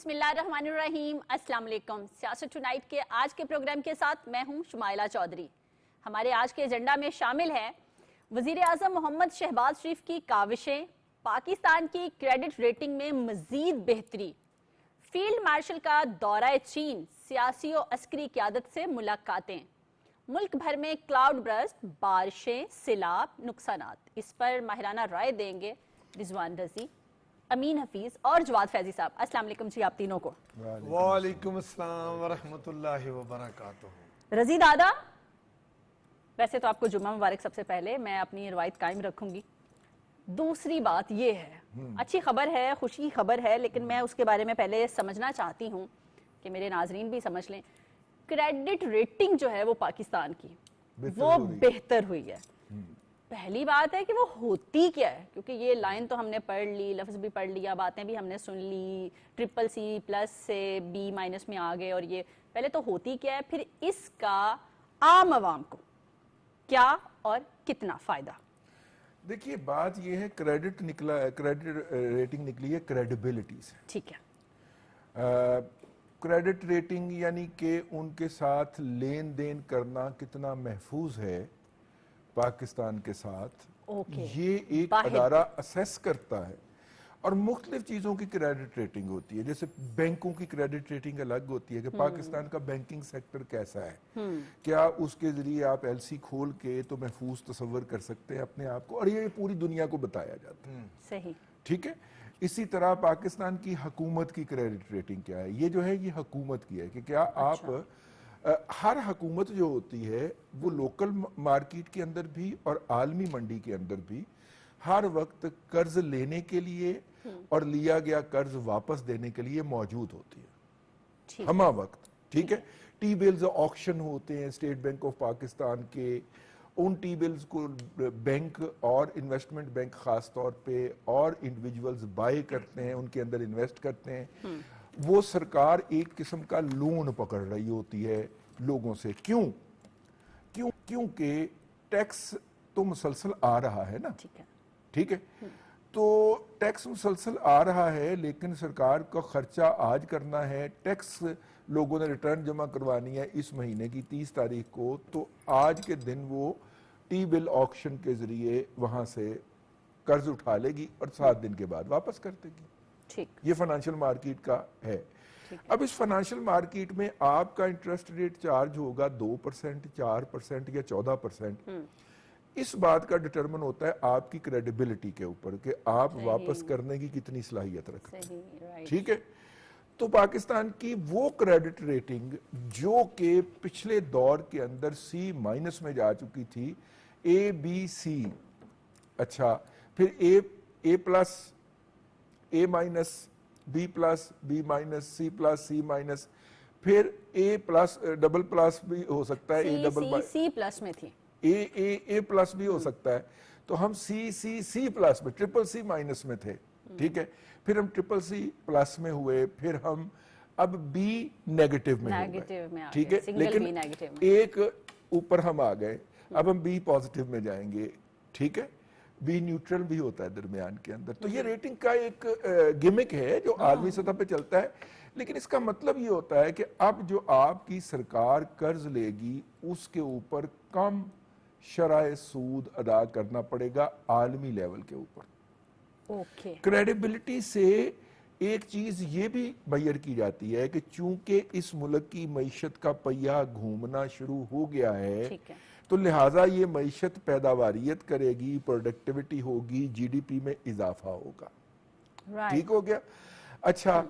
بسم اللہ الرحمن الرحیم. السلام علیکم. سیاست ٹونائٹ کے آج کے پروگرام کے ساتھ میں ہوں شمائلہ چودھری. ہمارے آج کے ایجنڈا میں شامل ہے وزیر اعظم محمد شہباز شریف کی کاوشیں، پاکستان کی کریڈٹ ریٹنگ میں مزید بہتری، فیلڈ مارشل کا دورہ چین، سیاسی و عسکری قیادت سے ملاقاتیں، ملک بھر میں کلاؤڈ برسٹ، بارشیں، سیلاب، نقصانات. اس پر ماہرانہ رائے دیں گے رضوان رضی، امین حفیظ اور جواد فیضی صاحب. السلام علیکم جی آپ تینوں کو. وعلیکم السلام ورحمۃ اللہ وبرکاتہ. رضی دادا، ویسے تو آپ کو جمعہ مبارک. سب سے پہلے میں اپنی روایت قائم رکھوں گی. دوسری بات یہ ہے، اچھی خبر ہے، خوشی خبر ہے، لیکن میں اس کے بارے میں پہلے سمجھنا چاہتی ہوں کہ میرے ناظرین بھی سمجھ لیں. کریڈٹ ریٹنگ جو ہے وہ پاکستان کی وہ بہتر ہوئی ہے. پہلی بات ہے کہ وہ ہوتی کیا ہے، کیونکہ یہ لائن تو ہم نے پڑھ لی، لفظ بھی پڑھ لیا، باتیں بھی ہم نے سن لی، CCC+ سے B- میں آ گئے. اور یہ پہلے تو ہوتی کیا ہے، پھر اس کا عام عوام کو کیا اور کتنا فائدہ. دیکھیے بات یہ ہے، کریڈٹ نکلا ہے، کریڈٹ ریٹنگ نکلی ہے کریڈیبلٹی سے. ٹھیک ہے. کریڈٹ ریٹنگ یعنی کہ ان کے ساتھ لین دین کرنا کتنا محفوظ ہے پاکستان کے ساتھ، یہ ایک ادارہ اسیس کرتا ہے. اور مختلف چیزوں کی کریڈٹ ریٹنگ ہوتی ہے، جیسے بینکوں کی کریڈٹ ریٹنگ الگ ہوتی ہے کہ پاکستان کا بینکنگ سیکٹر کیسا ہے، کیا اس کے ذریعے آپ LC کھول کے تو محفوظ تصور کر سکتے ہیں اپنے آپ کو، اور یہ پوری دنیا کو بتایا جاتا ہے. صحیح. ٹھیک ہے. اسی طرح پاکستان کی حکومت کی کریڈٹ ریٹنگ کیا ہے، یہ جو ہے یہ حکومت کی ہے کہ کیا آپ ہر حکومت جو ہوتی ہے وہ لوکل مارکیٹ کے اندر بھی اور عالمی منڈی کے اندر بھی ہر وقت قرض لینے کے لیے اور لیا گیا قرض واپس دینے کے لیے موجود ہوتی ہے ہمہ وقت. ٹھیک ہے. ٹی بلز آکشن ہوتے ہیں اسٹیٹ بینک آف پاکستان کے، ان ٹی بلز کو بینک اور انویسٹمنٹ بینک خاص طور پہ اور انڈیویجولز بائی کرتے ہیں، ان کے اندر انویسٹ کرتے ہیں. وہ سرکار ایک قسم کا لون پکڑ رہی ہوتی ہے لوگوں سے. کیونکہ ٹیکس تو مسلسل آ رہا ہے نا. ٹھیک ہے. تو ٹیکس مسلسل آ رہا ہے، لیکن سرکار کا خرچہ آج کرنا ہے. ٹیکس لوگوں نے ریٹرن جمع کروانی ہے اس مہینے کی 30 تاریخ کو، تو آج کے دن وہ ٹی بل آکشن کے ذریعے وہاں سے قرض اٹھا لے گی اور 7 دن کے بعد واپس کر دے گی. یہ فائنینشل مارکیٹ کا ہے. اب اس فائنینشل مارکیٹ میں آپ کا انٹرسٹ ریٹ چارج ہوگا 2%، 4% یا 14%. اس بات کا ڈٹرمن ہوتا ہے آپ کی کریڈیبلٹی کے اوپر کہ آپ واپس کرنے کی کتنی صلاحیت رکھتے ہیں. ٹھیک ہے. تو پاکستان کی وہ کریڈٹ ریٹنگ جو کہ پچھلے دور کے اندر C- میں جا چکی تھی، ABC، اچھا پھر A+، A-، B+، B-، C+، C-، پھر A+، بھی ہو سکتا ہے، C+ میں تھی، A+ بھی ہو سکتا ہے. تو ہم C+ میں، CC- میں تھے. ٹھیک ہے. پھر ہم CC+ میں ہوئے، پھر ہم اب B- میں ہو گئے. ٹھیک ہے. لیکن ایک اوپر ہم آ گئے، اب ہم B+ میں جائیں گے. ٹھیک ہے. B نیوٹرل بھی ہوتا ہے درمیان کے اندر. تو یہ ریٹنگ کا ایک گمک ہے جو عالمی سطح پہ چلتا ہے. لیکن اس کا مطلب یہ ہوتا ہے کہ اب جو آپ کی سرکار قرض لے گی اس کے اوپر کم شرح سود ادا کرنا پڑے گا عالمی لیول کے اوپر. کریڈیبلٹی سے ایک چیز یہ بھی میئر کی جاتی ہے کہ چونکہ اس ملک کی معیشت کا پہیہ گھومنا شروع ہو گیا ہے، تو لہٰذا یہ معیشت پیداواریت کرے گی، پروڈکٹیوٹی ہوگی، GDP میں اضافہ ہوگا. ٹھیک ہو گیا. اچھا،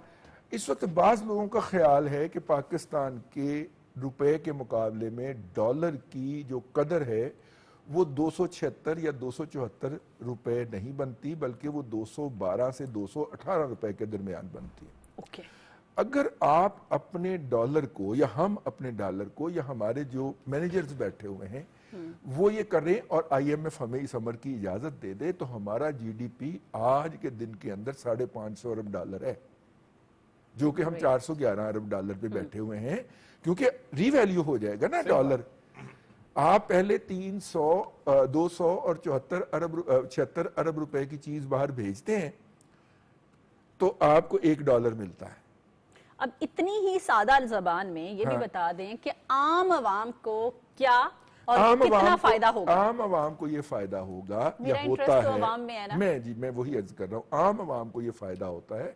اس وقت بعض لوگوں کا خیال ہے کہ پاکستان کے روپے کے مقابلے میں ڈالر کی جو قدر ہے وہ 276 یا 274 روپے نہیں بنتی، بلکہ وہ 212 سے 218 روپے کے درمیان بنتی ہے. اگر آپ اپنے ڈالر کو یا ہم اپنے ڈالر کو یا ہمارے جو مینیجرز بیٹھے ہوئے ہیں وہ یہ کریں اور IMF ہمیں اس امر کی اجازت دے دے، تو ہمارا GDP آج کے دن کے اندر $550 ارب ہے، جو کہ ہم $411 ارب پہ بیٹھے ہوئے ہیں، کیونکہ ری ویلیو ہو جائے گا نا ڈالر. آپ پہلے 200 اور 76 ارب روپے کی چیز باہر بھیجتے ہیں تو آپ کو $1 ملتا ہے. اب اتنی ہی سادہ زبان میں یہ بھی بتا دیں کہ عام عوام کو کیا اور کتنا فائدہ ہوگا؟ عام عوام کو یہ فائدہ ہوگا یا میرا ہوتا انٹرسٹ تو ہے، عوام میں ہے نا۔ میں وہی عرض کر رہا ہوں، عام عوام کو یہ فائدہ ہوتا ہے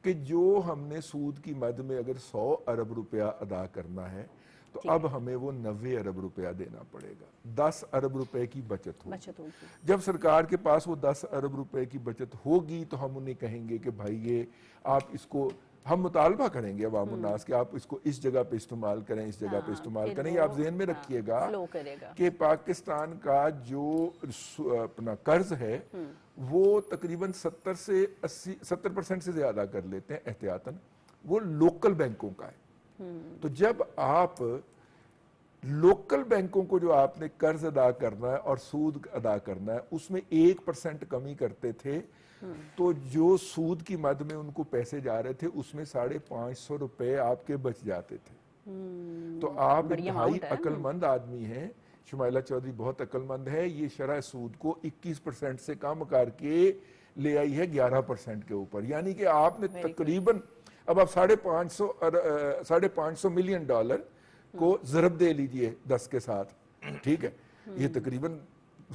کہ جو ہم نے سود کی مد میں اگر 100 ارب روپیہ ادا کرنا ہے تو اب ہمیں وہ 90 ارب روپیہ دینا پڑے گا، 10 ارب روپے کی بچت ہوگی۔ جب سرکار کے پاس وہ 10 ارب روپے کی بچت ہوگی تو ہم انہیں کہیں گے کہ بھائی یہ آپ اس کو، ہم مطالبہ کریں گے عوام الناس کہ آپ اس کو اس جگہ پہ استعمال کریں، اس جگہ پہ استعمال کریں۔ یہ آپ ذہن میں رکھیے گا کہ پاکستان کا جو اپنا قرض ہے وہ تقریباً 70% سے زیادہ کر لیتے ہیں احتیاطاً، وہ لوکل بینکوں کا ہے۔ تو جب آپ لوکل بینکوں کو جو آپ نے قرض ادا کرنا ہے اور سود ادا کرنا ہے اس میں 1% کمی کرتے تھے تو جو سود کی مد میں ان کو پیسے جا رہے تھے اس میں 550 روپے آپ کے بچ جاتے تھے۔ تو آپ انتہائی عقل مند آدمی ہیں، شمائلہ چودھری بہت عقل مند ہے، یہ شرح سود کو 21% سے کم کر کے لے آئی ہے 11% کے اوپر، یعنی کہ آپ نے تقریباً اب آپ $550 ملین کو ضرب دے لیجئے 10 کے ساتھ، ٹھیک ہے، یہ تقریباً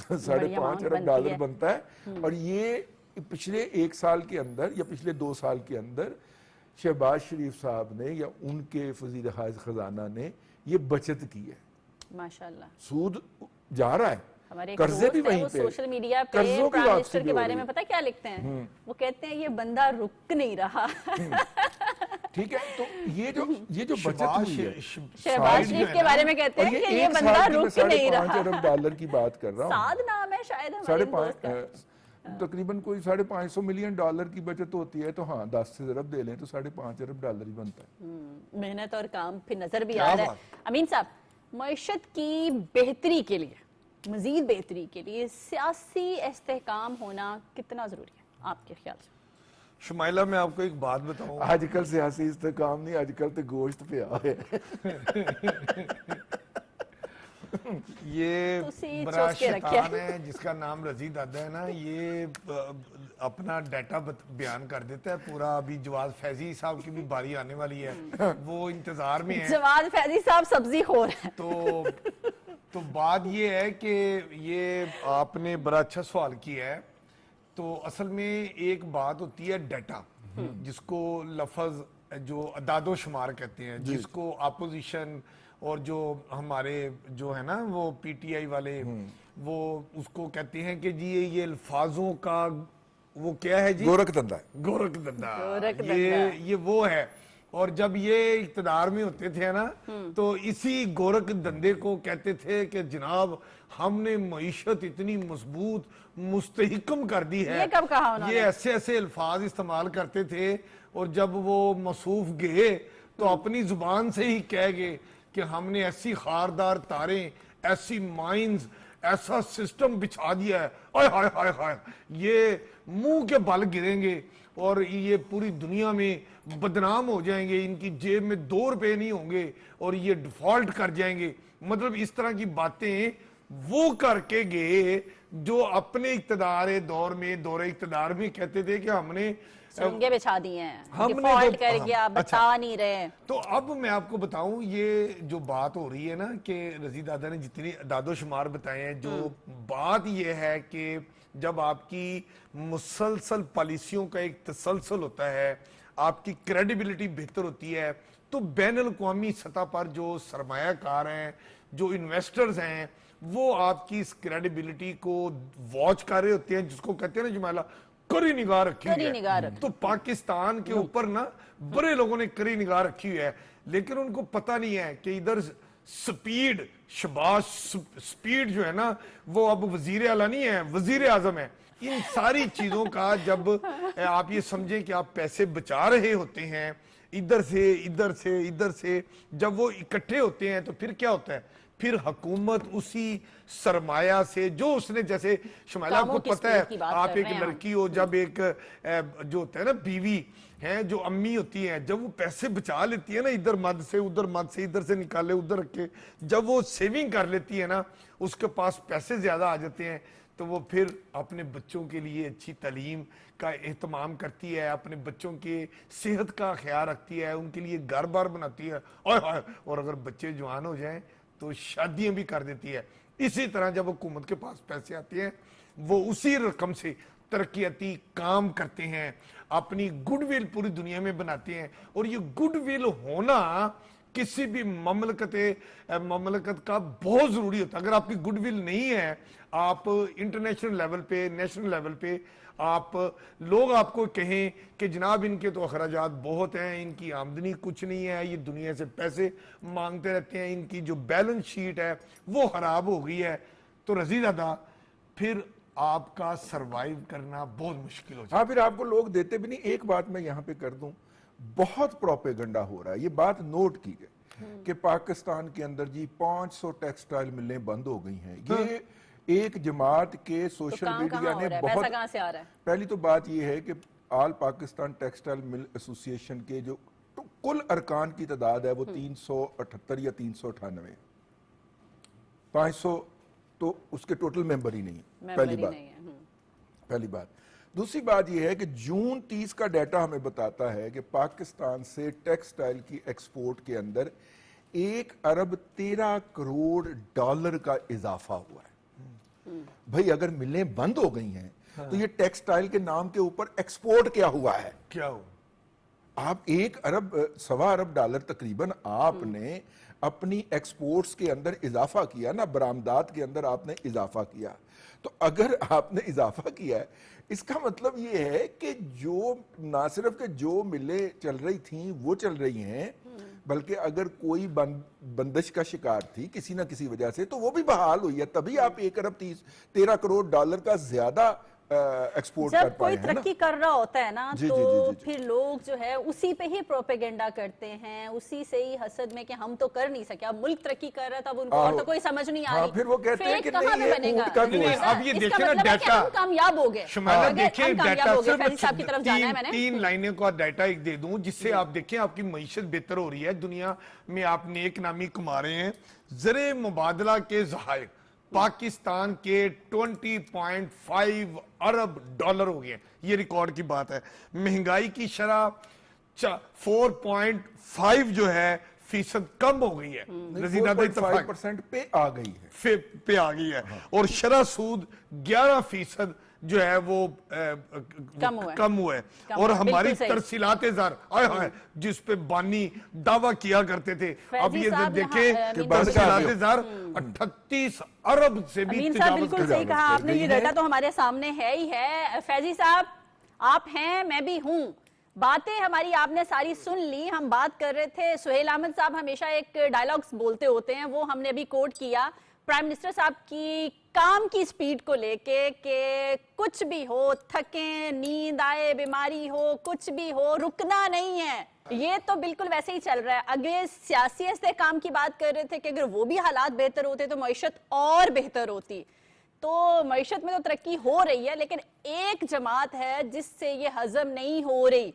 $5.5 ارب بنتا ہے۔ اور یہ پچھلے 1 سال کے اندر یا پچھلے 2 سال کے اندر شہباز شریف صاحب نے یا ان کے وزیر خزانہ نے یہ بچت کی ہے۔ ماشاءاللہ سود جا رہا ہے، ہمارے قرضے بھی وہیں وہ پہ، سوشل میڈیا پہ قرضوں کی پرائم واپسی منسٹر کے بارے میں پتہ کیا لکھتے ہیں؟ وہ کہتے ہیں یہ بندہ رک نہیں رہا۔ ٹھیک ہے، تو یہ جو بچت ہوئی ہے، شہباز شریف کے بارے میں کہتے ہیں کہ یہ بندہ رک نہیں رہا۔ $5.5 ارب کی بات کر رہا ہوں، سعد نام ہے شاید ہمارے دوست کا، تقریباً کوئی $550 ملین کی بچت ہوتی ہے تو ہاں 10 سے ضرب دے لیں تو $5.5 ارب ہی بنتا ہے۔ محنت اور کام پھر نظر بھی آ رہا ہے۔ امین صاحب، معیشت کی بہتری کے لیے، مزید بہتری کے لیے سیاسی استحکام ہونا کتنا ضروری ہے آپ کے خیال سے؟ شمائلہ میں آپ کو ایک بات بتاؤں، آج کل سیاسی استحکام نہیں، آج کل تو گوشت پہ آئے۔ یہ بڑا شیطان ہے جس کا نام رضی دادا ہے نا، یہ اپنا ڈیٹا بیان کر دیتا ہے پورا۔ ابھی جواز فیضی صاحب کی بھی باری آنے والی ہے، وہ انتظار میں ہے۔ جواز فیضی صاحب سبزی خور ہیں۔ تو بات یہ ہے کہ یہ آپ نے بڑا اچھا سوال کیا ہے۔ تو اصل میں ایک بات ہوتی ہے ڈیٹا، جس کو لفظ جو اعداد و شمار کہتے ہیں، جس کو اپوزیشن اور جو ہمارے جو ہے نا وہ پی ٹی آئی والے وہ اس کو کہتے ہیں کہ جی یہ الفاظوں کا وہ کیا ہے جی، گورکھ دندہ، گورکھ دندہ، یہ وہ ہے۔ اور جب یہ اقتدار میں ہوتے تھے نا تو اسی گورکھ دندے کو کہتے تھے کہ جناب ہم نے معیشت اتنی مضبوط مستحکم کر دی ہے۔ یہ کب کہا انہوں نے؟ یہ ایسے الفاظ استعمال کرتے تھے، اور جب وہ مصوف گئے تو اپنی زبان سے ہی کہہ گئے کہ ہم نے ایسی خاردار تاریں، ایسی مائنز، ایسا سسٹم بچھا دیا ہے، آئے ہائے ہائے ہائے، یہ منہ کے بل گریں گے اور یہ پوری دنیا میں بدنام ہو جائیں گے، ان کی جیب میں 2 روپے نہیں ہوں گے اور یہ ڈیفالٹ کر جائیں گے۔ مطلب اس طرح کی باتیں وہ کر کے گئے جو اپنے دور اقتدار میں کہتے تھے کہ ہم نے سرنگے بچھا دیے ہیں، ڈیفالٹ کر گیا، بتا نہیں رہے۔ تو اب میں آپ کو بتاؤں، یہ جو بات ہو رہی ہے نا کہ رضی دادا نے جتنی اعداد و شمار بتائے ہیں، جو بات یہ ہے کہ جب آپ کی مسلسل پالیسیوں کا ایک تسلسل ہوتا ہے، آپ کی کریڈیبلٹی بہتر ہوتی ہے، تو بین الاقوامی سطح پر جو سرمایہ کار ہیں، جو انویسٹرز ہیں، وہ آپ کی اس کریڈیبلٹی کو واچ کر رہے ہوتے ہیں، جس کو کہتے ہیں نا جمالہ کری نگاہ رکھی ہوئی ہے۔ تو پاکستان کے اوپر نا بڑے لوگوں نے کری نگاہ رکھی ہوئی ہے، لیکن ان کو پتہ نہیں ہے کہ ادھر سپیڈ، شباش سپیڈ جو ہے نا وہ اب وزیر اعلیٰ نہیں ہے، وزیر اعظم ہے۔ ان ساری چیزوں کا جب آپ یہ سمجھیں کہ آپ پیسے بچا رہے ہوتے ہیں ادھر سے، جب وہ اکٹھے ہوتے ہیں تو پھر کیا ہوتا ہے؟ پھر حکومت اسی سرمایہ سے جو اس نے، جیسے شمائلہ آپ کو پتہ ہے، آپ ایک لڑکی ہو، جب ایک جو ہوتا ہے نا بیوی ہیں، جو امی ہوتی ہیں، جب وہ پیسے بچا لیتی ہے نا، ادھر مد سے ادھر سے نکالے ادھر رکھے، جب وہ سیونگ کر لیتی ہے نا، اس کے پاس پیسے زیادہ آ جاتے ہیں، تو وہ پھر اپنے بچوں کے لیے اچھی تعلیم کا اہتمام کرتی ہے, اپنے بچوں کے صحت کا خیال رکھتی ہے, ان کے لیے گھر بار بناتی ہے, اور اگر بچے جوان ہو جائیں تو شادیاں بھی کر دیتی ہے. اسی طرح جب حکومت کے پاس پیسے آتے ہیں وہ اسی رقم سے ترقیاتی کام کرتے ہیں, اپنی گڈ ول پوری دنیا میں بناتے ہیں. اور یہ گڈ ول ہونا کسی بھی مملکت کا بہت ضروری ہوتا ہے. اگر آپ کی گڈ ول نہیں ہے, آپ انٹرنیشنل لیول پہ, نیشنل لیول پہ لوگ آپ کو کہیں کہ جناب ان کے تو اخراجات بہت ہیں, ان کی آمدنی کچھ نہیں ہے, یہ دنیا سے پیسے مانگتے رہتے ہیں, ان کی جو بیلنس شیٹ ہے وہ خراب ہو گئی ہے, تو رضی دادا پھر آپ کا سروائیو کرنا بہت مشکل ہو جائے. ہاں, پھر آپ کو لوگ دیتے بھی نہیں. ایک بات میں یہاں پہ کر دوں, بہت پروپیگنڈا ہو رہا ہے, یہ بات نوٹ کی گئی کہ پاکستان کے اندر جی 500 ٹیکسٹائل ملیں بند ہو گئی ہیں. یہ ایک جماعت کے سوشل میڈیا نے بہت, کہاں سے آ رہا ہے؟ پہلی تو بات یہ ہے کہ آل پاکستان ٹیکسٹائل مل ایسوسی ایشن کے جو کل ارکان کی تعداد ہے وہ 378 یا 398, 500 تو اس کے ٹوٹل ممبر ہی نہیں ہے. پہلی بات. دوسری بات یہ ہے کہ جون 30 کا ڈیٹا ہمیں بتاتا ہے کہ پاکستان سے ٹیکسٹائل کی ایکسپورٹ کے اندر 1 ارب 13 کروڑ ڈالر کا اضافہ ہوا ہے. بھئی اگر ملیں بند ہو گئی ہیں تو یہ ٹیکسٹائل کے نام کے اوپر ایکسپورٹ کیا ہوا ہے؟ کیا ہو؟ آپ 1 ارب 1.25 ارب ڈالر تقریباً آپ نے اپنی ایکسپورٹس کے اندر اضافہ کیا نا, برآمدات کے اندر آپ نے اضافہ کیا. تو اگر آپ نے اضافہ کیا ہے, اس کا مطلب یہ ہے کہ جو نہ صرف کہ جو ملیں چل رہی تھیں وہ چل رہی ہیں, بلکہ اگر کوئی بندش کا شکار تھی کسی نہ کسی وجہ سے تو وہ بھی بحال ہوئی ہے. تبھی آپ 1 ارب 13 کروڑ ڈالر کا زیادہ ایکسپورٹ کر جب پائے کوئی ہیں. ترقی کر رہا ہوتا ہے نا, جی تو پھر لوگ جو ہے اسی پہ ہی پروپیگنڈا کرتے ہیں, اسی سے ہی حسد میں کہ ہم تو کر نہیں سکے. اب ملک ترقی کر رہا تھا, اب ان کو اور تو کوئی سمجھ نہیں آ رہی. پھر وہ کہتے ہیں کہ کہاں پہ بنے گا؟ اب یہ دیکھیں نا ڈیٹا, ہم کامیاب ہو گئے. شمائلہ دیکھیں ڈیٹا, صاحب کی طرف جانا ہے میں نے. 3 لائنوں کا ڈیٹا ایک دے دوں جس سے آپ دیکھیں آپ کی معیشت بہتر ہو رہی ہے, دنیا میں آپ نیک نامی کما رہے ہیں. زر مبادلہ کے ذخائر پاکستان کے 20.5 ارب ڈالر ہو گئے, یہ ریکارڈ کی بات ہے. مہنگائی کی شرح 4.5 جو ہے فیصد کم ہو گئی ہے, 4.5% پہ آ گئی ہے, اور شرح سود 11% جو ہے وہ کم ہوا ہے. اور ہماری ترسیلات زر جس پہ بانی دعویٰ کیا کرتے تھے, اب یہ دیکھیں ترسیلات زر 38 ارب سے بھی امین صاحب بالکل صحیح کہا آپ نے, یہ ڈیٹا تو ہمارے سامنے ہے ہی ہے. فیضی صاحب آپ ہیں, میں بھی ہوں, باتیں ہماری آپ نے ساری سن لی. ہم بات کر رہے تھے, سہیل احمد صاحب ہمیشہ ایک ڈائلاگز بولتے ہوتے ہیں, وہ ہم نے ابھی کوٹ کیا پرائم منسٹر صاحب کی کام کی سپیڈ کو لے کے کہ کچھ بھی ہو, تھکیں, نیند آئے, بیماری ہو, کچھ بھی ہو, رکنا نہیں ہے. یہ تو بالکل ویسے ہی چل رہا ہے. اگر سیاسی استحکام کی بات کر رہے تھے کہ اگر وہ بھی حالات بہتر ہوتے تو معیشت اور بہتر ہوتی. تو معیشت میں تو ترقی ہو رہی ہے, لیکن ایک جماعت ہے جس سے یہ ہضم نہیں ہو رہی.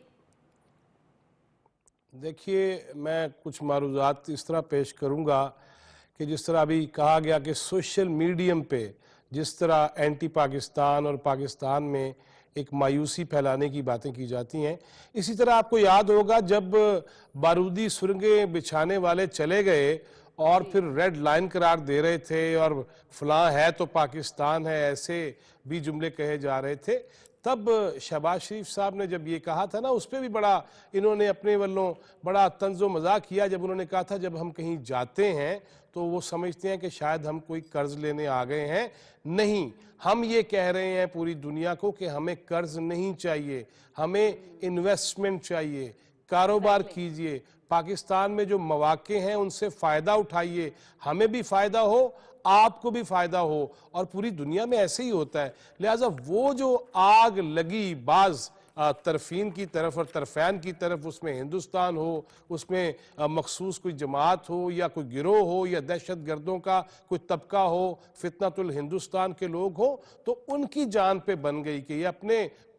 دیکھیے, میں کچھ معروضات اس طرح پیش کروں گا کہ جس طرح ابھی کہا گیا کہ سوشل میڈیم پہ جس طرح اینٹی پاکستان اور پاکستان میں ایک مایوسی پھیلانے کی باتیں کی جاتی ہیں, اسی طرح آپ کو یاد ہوگا جب بارودی سرنگیں بچھانے والے چلے گئے اور پھر ریڈ لائن قرار دے رہے تھے اور فلاں ہے تو پاکستان ہے, ایسے بھی جملے کہے جا رہے تھے, تب شہباز شریف صاحب نے جب یہ کہا تھا نا, اس پہ بھی بڑا انہوں نے اپنے والوں بڑا طنز و مزاق کیا. جب انہوں نے کہا تھا جب ہم کہیں جاتے ہیں تو وہ سمجھتے ہیں کہ شاید ہم کوئی قرض لینے آ گئے ہیں. نہیں, ہم یہ کہہ رہے ہیں پوری دنیا کو کہ ہمیں قرض نہیں چاہیے, ہمیں انویسٹمنٹ چاہیے, کاروبار کیجئے, پاکستان میں جو مواقع ہیں ان سے فائدہ اٹھائیے, ہمیں بھی فائدہ ہو, آپ کو بھی فائدہ ہو, اور پوری دنیا میں ایسے ہی ہوتا ہے. لہٰذا وہ جو آگ لگی بعض طرفین کی طرف اور طرفین کی طرف, اس میں ہندوستان ہو, اس میں مخصوص کوئی جماعت ہو یا کوئی گروہ ہو یا دہشت گردوں کا کوئی طبقہ ہو, فتنۃ الہندوستان کے لوگ ہو, تو ان کی جان پہ بن گئی کہ یہ اپنے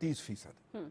30%।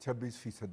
26%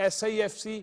SIFC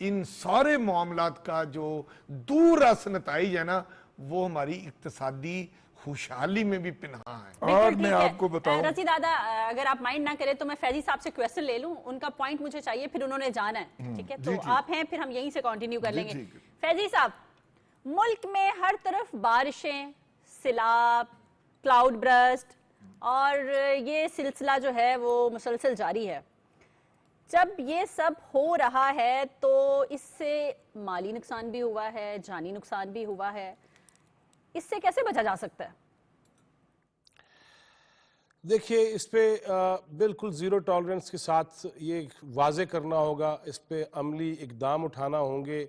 ان سارے معاملات کا جو دور رس نتائج ہے نا وہ ہماری اقتصادی خوشحالی میں بھی پنہاں ہے. اور میں آپ کو بتاؤں رضی دادا اگر آپ مائنڈ نہ کریں تو میں فیضی صاحب سے کویسچن لے لوں, ان کا پوائنٹ مجھے چاہیے, پھر انہوں نے جانا ہے, ٹھیک ہے, تو آپ ہیں, پھر ہم یہیں سے کنٹینیو کر لیں گے. فیضی صاحب, ملک میں ہر طرف بارشیں, سیلاب, کلاؤڈ برسٹ, اور یہ سلسلہ جو ہے وہ مسلسل جاری ہے. جب یہ سب ہو رہا ہے تو اس سے مالی نقصان بھی ہوا ہے, جانی نقصان بھی ہوا ہے, اس سے کیسے بچا جا سکتا ہے؟ دیکھیے اس پہ بالکل زیرو ٹالرنس کے ساتھ یہ واضح کرنا ہوگا, اس پہ عملی اقدام اٹھانا ہوں گے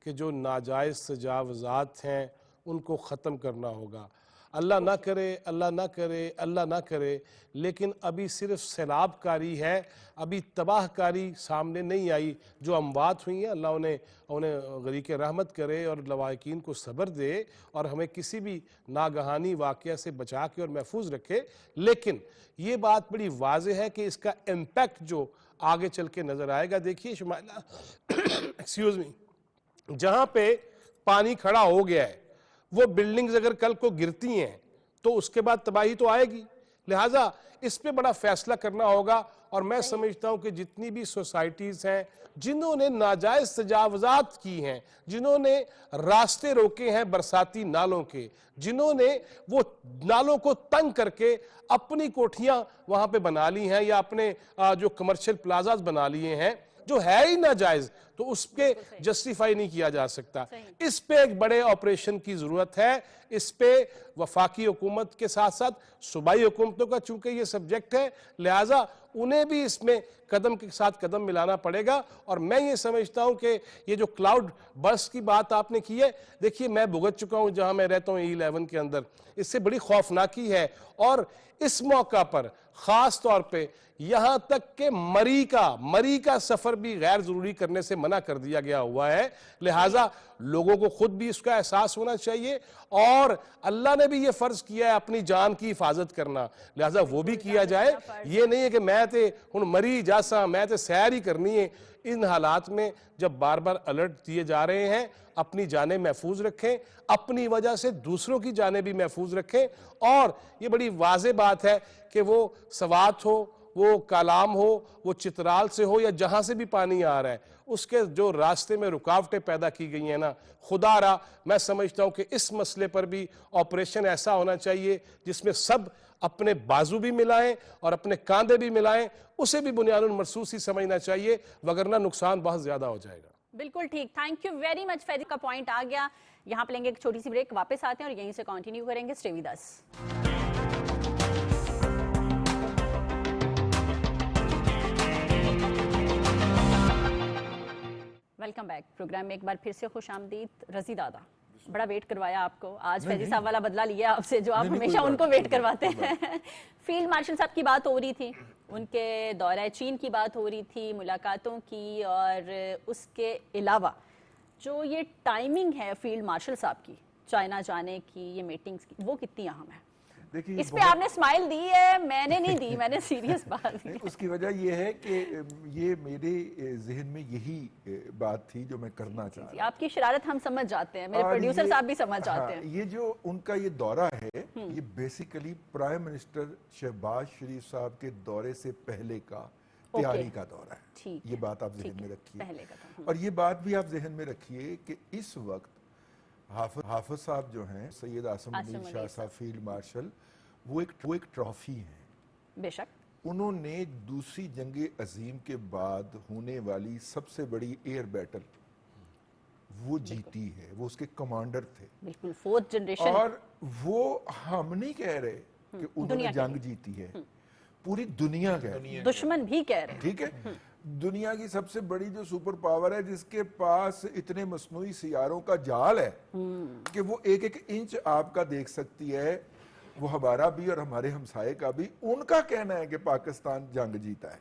کہ جو ناجائز تجاوزات ہیں ان کو ختم کرنا ہوگا. اللہ نہ کرے, اللہ نہ کرے, اللہ نہ کرے, لیکن ابھی صرف سیلاب کاری ہے, ابھی تباہ کاری سامنے نہیں آئی. جو اموات ہوئی ہیں اللہ انہیں غریق رحمت کرے اور لواحقین کو صبر دے اور ہمیں کسی بھی ناگہانی واقعہ سے بچا کے اور محفوظ رکھے. لیکن یہ بات بڑی واضح ہے کہ اس کا امپیکٹ جو آگے چل کے نظر آئے گا, دیکھیے شمائلہ ایکسکیوز می, جہاں پہ پانی کھڑا ہو گیا ہے وہ بلڈنگز اگر کل کو گرتی ہیں تو اس کے بعد تباہی تو آئے گی. لہٰذا اس پہ بڑا فیصلہ کرنا ہوگا, اور میں سمجھتا ہوں کہ جتنی بھی سوسائٹیز ہیں جنہوں نے ناجائز تجاوزات کی ہیں, جنہوں نے راستے روکے ہیں برساتی نالوں کے, جنہوں نے وہ نالوں کو تنگ کر کے اپنی کوٹھیاں وہاں پہ بنا لی ہیں یا اپنے جو کمرشل پلازاز بنا لیے ہیں جو ہے ہی ناجائز, تو اس پہ جسٹیفائی نہیں کیا جا سکتا. اس پہ ایک بڑے آپریشن کی ضرورت ہے. اس پہ وفاقی حکومت کے ساتھ ساتھ صوبائی حکومتوں کا چونکہ یہ سبجیکٹ ہے, لہٰذا انہیں بھی اس میں قدم کے ساتھ قدم ملانا پڑے گا. اور میں یہ سمجھتا ہوں کہ یہ جو کلاؤڈ برسٹ کی بات آپ نے کی ہے, دیکھیے میں بھگت چکا ہوں جہاں میں رہتا ہوں E11 کے اندر, اس سے بڑی خوفناکی ہے. اور اس موقع پر خاص طور پہ یہاں تک کہ مری کا سفر بھی غیر ضروری کرنے سے منع کر دیا گیا ہوا ہے. لہٰذا لوگوں کو خود بھی اس کا احساس ہونا چاہیے, اور اللہ نے بھی یہ فرض کیا ہے اپنی جان کی حفاظت کرنا, لہٰذا وہ بھی کیا جائے. یہ نہیں ہے کہ میں تے ہن مری جاسا, میں تے سیر ہی کرنی ہے. ان حالات میں جب بار بار الرٹ دیے جا رہے ہیں, اپنی جانیں محفوظ رکھیں, اپنی وجہ سے دوسروں کی جانیں بھی محفوظ رکھیں. اور یہ بڑی واضح بات ہے کہ وہ سوات ہو, وہ کالام ہو, وہ چترال سے ہو, یا جہاں سے بھی پانی آ رہا ہے, اس کے جو راستے میں رکاوٹیں پیدا کی گئی ہیں نا, خدا را میں سمجھتا ہوں کہ اس مسئلے پر بھی آپریشن ایسا ہونا چاہیے جس میں سب اپنے بازو بھی ملائیں اور اپنے کاندھے بھی ملائیں. اسے بھی بنیاد المرصوص ہی سمجھنا چاہیے, وگرنہ نقصان بہت زیادہ ہو جائے گا. بالکل ٹھیک, thank you very much. Faizi کا پوائنٹ آ گیا. یہاں پہ لیں گے ایک چھوٹی سی بریک, واپس آتے ہیں اور یہیں سے کنٹینیو کریں گے. Stay with us. Welcome back. Programme میں ایک بار پھر سے خوش آمدید. رضی دادا, بڑا ویٹ کروایا آپ کو, آج فیضی صاحب والا بدلہ لیا آپ سے جو آپ ہمیشہ ان کو ویٹ کرواتے ہیں. فیلڈ مارشل صاحب کی بات ہو رہی تھی, ان کے دورہ چین کی بات ہو رہی تھی, ملاقاتوں کی, اور اس کے علاوہ جو یہ ٹائمنگ ہے فیلڈ مارشل صاحب کی چائنا جانے کی, یہ میٹنگز کی, وہ کتنی اہم ہے؟ اس پہ آپ نے اسمائل دی ہے, میں نے نہیں دی, میں نے سیریس بات دی. اس کی وجہ یہ ہے کہ یہ میرے ذہن میں یہی بات تھی جو میں کرنا چاہ رہا. آپ کی شرارت ہم سمجھ جاتے ہیں, میرے پروڈیوسر صاحب بھی سمجھ جاتے ہیں. یہ جو ان کا یہ دورہ ہے, یہ بیسیکلی پرائم منسٹر شہباز شریف صاحب کے دورے سے پہلے کا تیاری کا دورہ ہے. یہ بات آپ ذہن میں رکھیے, اور یہ بات بھی آپ ذہن میں رکھیے کہ اس وقت حافظ صاحب جو ہیں, سید عاصم علی شاہ صاحب فیلڈ مارشل, وہ ایک ٹرافی ہیں. بے شک انہوں نے دوسری جنگ عظیم کے بعد ہونے والی سب سے بڑی ایئر بیٹل وہ جیتی ہے, وہ اس کے کمانڈر تھے. بالکل, فورتھ جنریشن. اور وہ ہم نہیں کہہ رہے کہ انہوں نے جنگ جیتی ہے, پوری دنیا کہہ رہی ہے, دشمن بھی کہہ رہے ہیں. ٹھیک ہے, دنیا کی سب سے بڑی جو سپر پاور ہے, جس کے پاس اتنے مصنوعی سیاروں کا جال ہے کہ وہ ایک ایک انچ آپ کا دیکھ سکتی ہے, وہ ہمارا بھی اور ہمارے ہمسائے کا بھی, ان کا کہنا ہے کہ پاکستان جنگ جیتا ہے,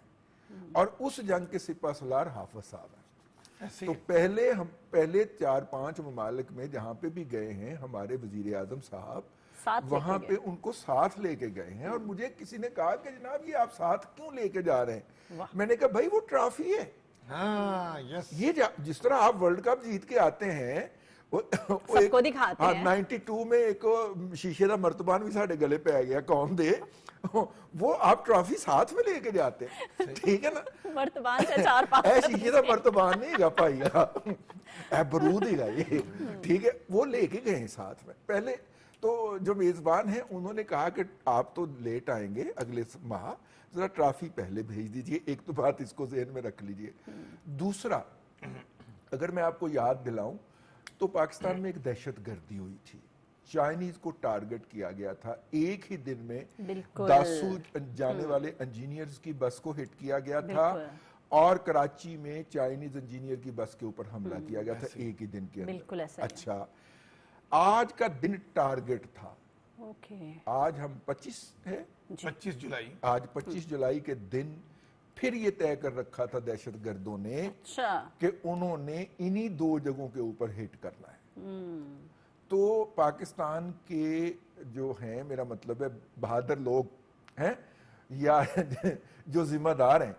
اور اس جنگ کے سپہ سالار حافظ صاحب ہیں. تو پہلے 4-5 ممالک میں جہاں پہ بھی گئے ہیں ہمارے وزیر اعظم صاحب, وہاں پہ ان کو ساتھ لے کے گئے ہیں. اور مجھے کسی نے کہا کہ جناب یہ آپ ساتھ کیوں لے کے جا رہے ہیں؟ میں نے کہا بھائی وہ ٹرافی ہے, ہاں یس یہ جس طرح آپ ورلڈ کپ جیت کے آتے ہیں سب کو دکھاتے ہیں. 92 میں ایک شیشے کا مرتبان بھی ساڑھے گلے پہ آ گیا قوم دے, وہ آپ ٹرافی ساتھ میں لے کے جاتے ہیں, ٹھیک ہے نا, مرتبان سے 4-5 اے شیشے کا مرتبان نہیں گا پائی گا, اے برود ہی گا یہ, ٹھیک ہے, وہ لے کے گئے ہیں ساتھ میں. پہلے تو جو میزبان ہیں انہوں نے کہا کہ آپ تو لیٹ آئیں گے اگلے ماہ, ذرا ٹرافی پہلے بھیج دیجئے. ایک تو بات اس کو ذہن میں رکھ لیجئے. دوسرا, اگر میں آپ کو یاد دلاؤں تو پاکستان میں ایک دہشت گردی ہوئی تھی, چائنیز کو ٹارگٹ کیا گیا تھا. ایک ہی دن میں داسو جانے والے انجینئرز کی بس کو ہٹ کیا گیا تھا, اور کراچی میں چائنیز انجینئر کی بس کے اوپر حملہ کیا گیا تھا ایک ہی دن کے اندر. اچھا, آج کا دن ٹارگٹ تھا. آج ہم 25 ہے, 25 جولائی, آج 25 جولائی کے دن پھر یہ طے کر رکھا تھا دہشت گردوں نے کہ انہوں نے انہی 2 جگہوں کے اوپر ہٹ کرنا ہے. تو پاکستان کے جو ہیں, میرا مطلب ہے بہادر لوگ ہیں یا جو ذمہ دار ہیں,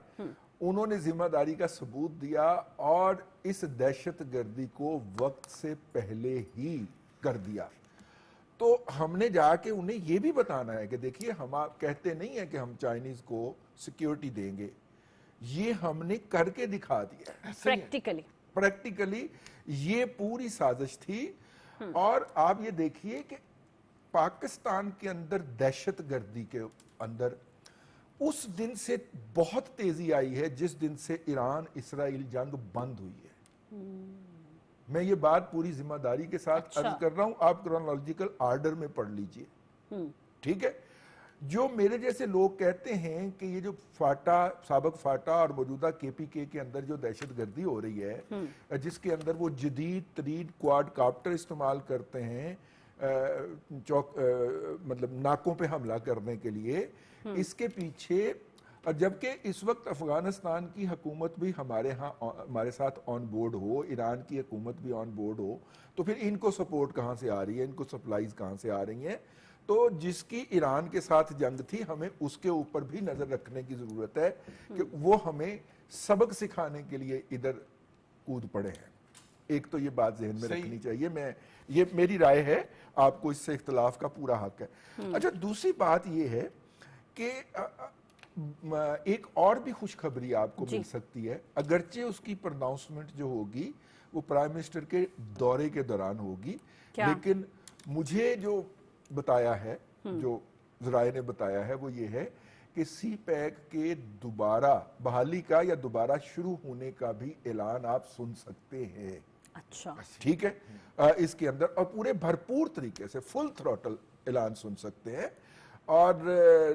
انہوں نے ذمہ داری کا ثبوت دیا اور اس دہشت گردی کو وقت سے پہلے ہی کر دیا. تو ہم نے جا کے انہیں یہ بھی بتانا ہے کہ دیکھیے, ہم کہتے نہیں ہیں کہ ہم چائنیز کو سیکیورٹی دیں گے, یہ ہم نے کر کے دکھا دیا پریکٹیکلی. یہ پوری سازش تھی. اور آپ یہ دیکھیے کہ پاکستان کے اندر دہشت گردی کے اندر اس دن سے بہت تیزی آئی ہے جس دن سے ایران اسرائیل جنگ بند ہوئی ہے. میں یہ بات پوری ذمہ داری کے ساتھ عرض کر رہا ہوں, آپ کرونالوجیکل آرڈر میں پڑھ لیجئے, ٹھیک ہے. جو میرے جیسے لوگ کہتے ہیں کہ یہ جو سابق فاٹا اور موجودہ KPK کے اندر جو دہشت گردی ہو رہی ہے, جس کے اندر وہ جدید ترین کواد کاپٹر استعمال کرتے ہیں مطلب ناکوں پہ حملہ کرنے کے لیے, اس کے پیچھے, جبکہ اس وقت افغانستان کی حکومت بھی ہمارے ساتھ آن بورڈ ہو, ایران کی حکومت بھی آن بورڈ ہو, تو پھر ان کو سپورٹ کہاں سے آ رہی ہے, ان کو سپلائیز کہاں سے آ رہی ہیں. تو جس کی ایران کے ساتھ جنگ تھی, ہمیں اس کے اوپر بھی نظر رکھنے کی ضرورت ہے کہ وہ ہمیں سبق سکھانے کے لیے ادھر کود پڑے ہیں. ایک تو یہ بات ذہن میں رکھنی چاہیے. یہ میری رائے ہے, آپ کو اس سے اختلاف کا پورا حق ہے. اچھا, دوسری بات یہ ہے کہ ایک اور بھی خوشخبری آپ کو مل سکتی ہے, اگرچہ اس کی پرناؤنسمنٹ جو ہوگی وہ پرائم منسٹر کے دورے کے دوران ہوگی, لیکن مجھے جو بتایا ہے, جو ذرائع نے بتایا ہے, وہ یہ ہے کہ سی پیک کے دوبارہ بحالی کا یا دوبارہ شروع ہونے کا بھی اعلان آپ سن سکتے ہیں. اچھا, ٹھیک ہے, اس کے اندر, اور پورے بھرپور طریقے سے فل تھروٹل اعلان سن سکتے ہیں. اور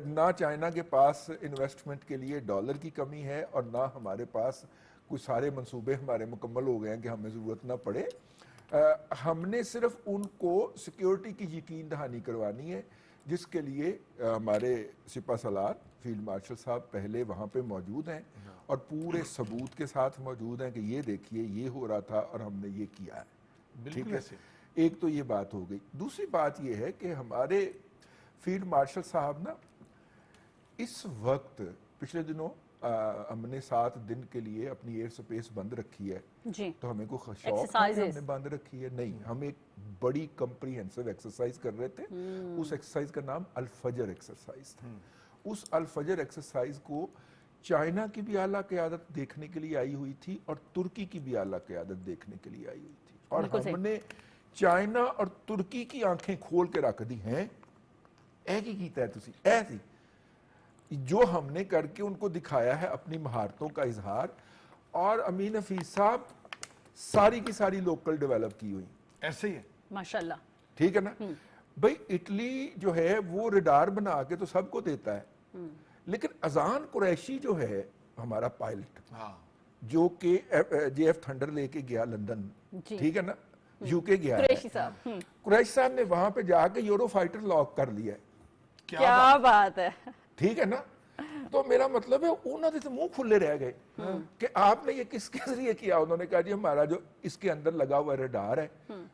نہ چائنا کے پاس انویسٹمنٹ کے لیے ڈالر کی کمی ہے, اور نہ ہمارے پاس کچھ سارے منصوبے ہمارے مکمل ہو گئے ہیں کہ ہمیں ضرورت نہ پڑے. ہم نے صرف ان کو سیکیورٹی کی یقین دہانی کروانی ہے, جس کے لیے ہمارے سپہ سالار فیلڈ مارشل صاحب پہلے وہاں پہ موجود ہیں اور پورے ثبوت کے ساتھ موجود ہیں کہ یہ دیکھیے یہ ہو رہا تھا اور ہم نے یہ کیا ہے. ٹھیک ہے, ایک تو یہ بات ہو گئی. دوسری بات یہ ہے کہ ہمارے فیلڈ مارشل صاحب نا اس وقت پچھلے دنوں ہم نے 7 دن کے لیے اپنی ایئر سپیس بند رکھی ہے. تو ہمیں کوئی شوق ہے ہم نے بند رکھی ہے؟ نہیں, ہم ایک بڑی کمپریہنسو ایکسرسائز کر رہے تھے. اس ایکسرسائز کا نام الفجر ایکسرسائز تھا. اس الفجر ایکسرسائز کو چائنا کی بھی اعلیٰ قیادت دیکھنے کے لیے آئی ہوئی تھی اور ترکی کی بھی اعلیٰ قیادت دیکھنے کے لیے آئی ہوئی تھی, اور ہم نے چائنا اور ترکی کی آنکھیں کھول کے رکھ دی ہیں. اے کی کیتا ہے تسی, ایسی جو ہم نے کر کے ان کو دکھایا ہے اپنی مہارتوں کا اظہار. اور امین حفیظ صاحب ساری کی ساری لوکل ڈیولپ کی ہوئی, ایسے ہی ہے ماشاءاللہ. ٹھیک ہے نا بھائی, اٹلی جو ہے وہ ریڈار بنا کے تو سب کو دیتا ہے, لیکن اذان قریشی جو ہے ہمارا پائلٹ, جو کہ JF تھنڈر لے کے گیا لندن, ٹھیک ہے نا, UK گیا ہے, قریشی صاحب نے وہاں پہ جا کے یورو فائٹر لاک کر لیا ہے. کیا بات ہے, ٹھیک ہے نا. تو میرا مطلب ہے انہوں نے منہ کھلے رہ گئے کہ آپ نے یہ کس کے ذریعے کیا. انہوں نے کہا جی ہمارا جو اس کے اندر لگا ہوا ریڈار ہے,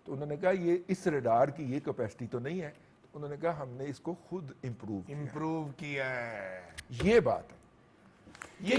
تو انہوں نے کہا یہ اس ریڈار کی یہ کیپیسٹی تو نہیں ہے. تو انہوں نے کہا ہم نے اس کو خود امپروو کیا ہے. یہ بات ہے.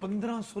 1500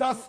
10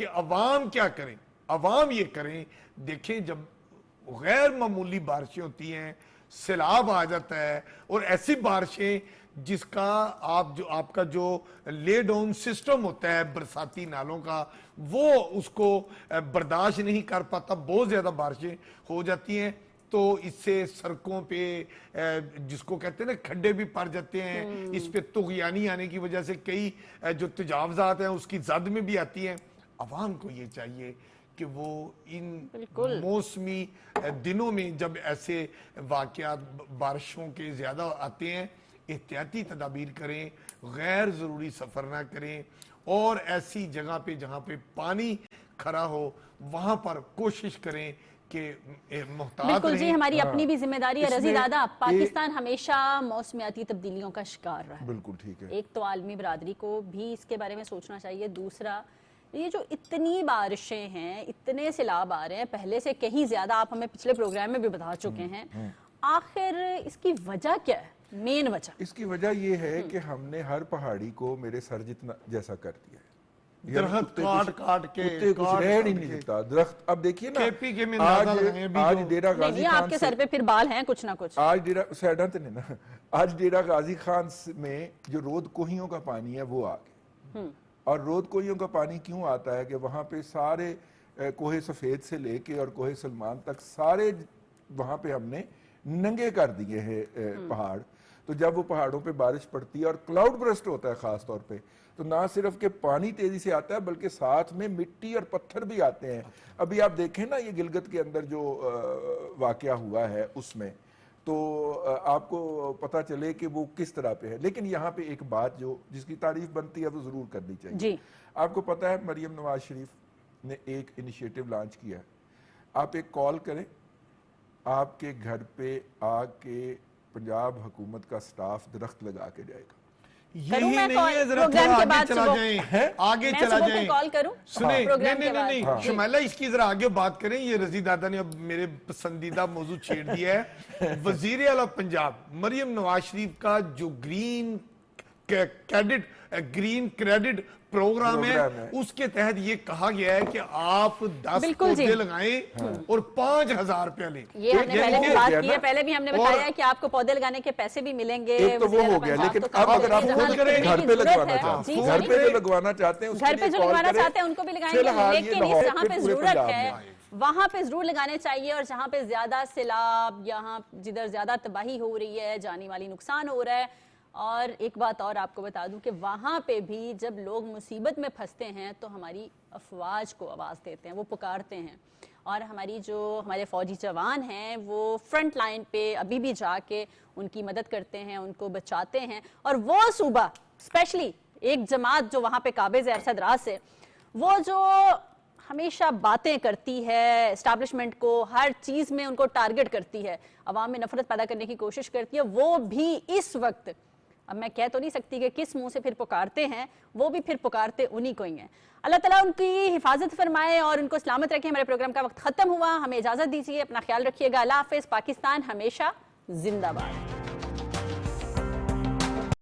کہ عوام کیا کریں. عوام یہ کریں, دیکھیں جب غیر معمولی بارشیں ہوتی ہیں, سیلاب آ جاتا ہے, اور ایسی بارشیں جس کا آپ کا جو لے ڈاؤن سسٹم ہوتا ہے برساتی نالوں کا, وہ اس کو برداشت نہیں کر پاتا, بہت زیادہ بارشیں ہو جاتی ہیں, تو اس سے سڑکوں پہ جس کو کہتے ہیں نا کھڈے بھی پڑ جاتے ہیں, اس پہ طغیانی آنے کی وجہ سے کئی جو تجاوزات ہیں اس کی زد میں بھی آتی ہیں. عوام کو یہ چاہیے کہ وہ ان موسمی دنوں میں جب ایسے واقعات بارشوں کے زیادہ آتے ہیں, احتیاطی تدابیر کریں, غیر ضروری سفر نہ کریں, اور ایسی جگہ پہ جہاں پہ پانی کھڑا ہو وہاں پر کوشش کریں کہ محتاط رہیں. بالکل جی, ہماری اپنی بھی ذمہ داری ہے. رضی دادا, پاکستان ہمیشہ موسمیاتی تبدیلیوں کا شکار رہا ہے. بالکل ٹھیک ہے. ایک تو عالمی برادری کو بھی اس کے بارے میں سوچنا چاہیے. دوسرا, یہ جو اتنی بارشیں ہیں, اتنے سیلاب آ رہے ہیں, پہلے سے کہیں زیادہ, آپ ہمیں پچھلے پروگرام میں بھی بتا چکے ہیں, آخر اس کی وجہ کیا ہے, مین وجہ؟ اس کی وجہ یہ ہے کہ ہم نے ہر پہاڑی کو میرے سر جتنا جیسا کر دیا ہے. درخت کاٹ کے کچھ رہ نہیں دیتا درخت. اب دیکھیے نا, KP کے میں اندازہ لگائیں بھی آج ڈیرہ غازی نہیں, آپ کے سر پہ پھر بال ہیں کچھ نہ کچھ. آج ڈیرہ سیڈا تو نہیں نا, آج ڈیرہ غازی خان میں جو رود کوہیوں کا پانی ہے وہ آ گیا. اور رود کوہیوں کا پانی کیوں آتا ہے کہ وہاں پہ سارے کوہ سفید سے لے کے اور کوہ سلمان تک سارے وہاں پہ ہم نے ننگے کر دیے ہیں پہاڑ. تو جب وہ پہاڑوں پہ بارش پڑتی ہے اور کلاؤڈ برسٹ ہوتا ہے خاص طور پہ, تو نہ صرف کہ پانی تیزی سے آتا ہے بلکہ ساتھ میں مٹی اور پتھر بھی آتے ہیں. ابھی آپ دیکھیں نا یہ گلگت کے اندر جو واقعہ ہوا ہے اس میں, تو آپ کو پتا چلے کہ وہ کس طرح پہ ہے. لیکن یہاں پہ ایک بات جس کی تعریف بنتی ہے وہ ضرور کرنی چاہیے جی. آپ کو پتا ہے مریم نواز شریف نے ایک انیشیٹو لانچ کیا ہے. آپ ایک کال کریں, آپ کے گھر پہ آ کے پنجاب حکومت کا سٹاف درخت لگا کے جائے گا. یہی نہیں ہے, ذرا تھوڑا آگے چلا جائیں, آگے چلا جائیں. کال کروں سنیں, نہیں شمائلہ, اس کی ذرا آگے بات کریں. یہ رضی دادا نے اب میرے پسندیدہ موضوع چھیڑ دیا ہے. وزیر اعلیٰ پنجاب مریم نواز شریف کا جو گرین کریڈٹ پروگرام ہے, اس کے تحت یہ کہا گیا ہے کہ آپ 10 پودے لگائیں اور 5,000 روپیہ لیں. یہ ہم نے پہلے بھی بات کی ہے, پہلے بھی ہم نے بتایا ہے کہ آپ کو پودے لگانے کے پیسے بھی ملیں گے. ایک تو وہ ہو گیا, لیکن اب اگر آپ خود گھر پہ لگوانا چاہتے ہیں, گھر پہ جو لگوانا چاہتے ہیں, گھر پہ جو لگوانا چاہتے ہیں ان کو بھی لگائیں گے. لیکن جہاں پہ ضرورت ہے وہاں پہ ضرور لگانے چاہیے, اور جہاں پہ زیادہ سیلاب, یہاں جدھر زیادہ تباہی ہو رہی ہے, جانی والی نقصان ہو رہا ہے. اور ایک بات اور آپ کو بتا دوں کہ وہاں پہ بھی جب لوگ مصیبت میں پھنستے ہیں تو ہماری افواج کو آواز دیتے ہیں, وہ پکارتے ہیں. اور ہمارے فوجی جوان ہیں وہ فرنٹ لائن پہ ابھی بھی جا کے ان کی مدد کرتے ہیں, ان کو بچاتے ہیں. اور وہ صوبہ اسپیشلی ایک جماعت جو وہاں پہ قابض ہے ارشد راز سے, وہ جو ہمیشہ باتیں کرتی ہے اسٹیبلشمنٹ کو, ہر چیز میں ان کو ٹارگٹ کرتی ہے, عوام میں نفرت پیدا کرنے کی کوشش کرتی ہے, وہ بھی اس وقت, اب میں کہہ تو نہیں سکتی کہ کس منہ سے پھر پکارتے ہیں, وہ بھی پھر پکارتے انہی کو ہی ہیں. اللہ تعالیٰ ان کی حفاظت فرمائے اور ان کو سلامت رکھے. ہمارے پروگرام کا وقت ختم ہوا, ہمیں اجازت دیجیے, اپنا خیال رکھیے گا. اللہ حافظ. پاکستان ہمیشہ زندہ باد.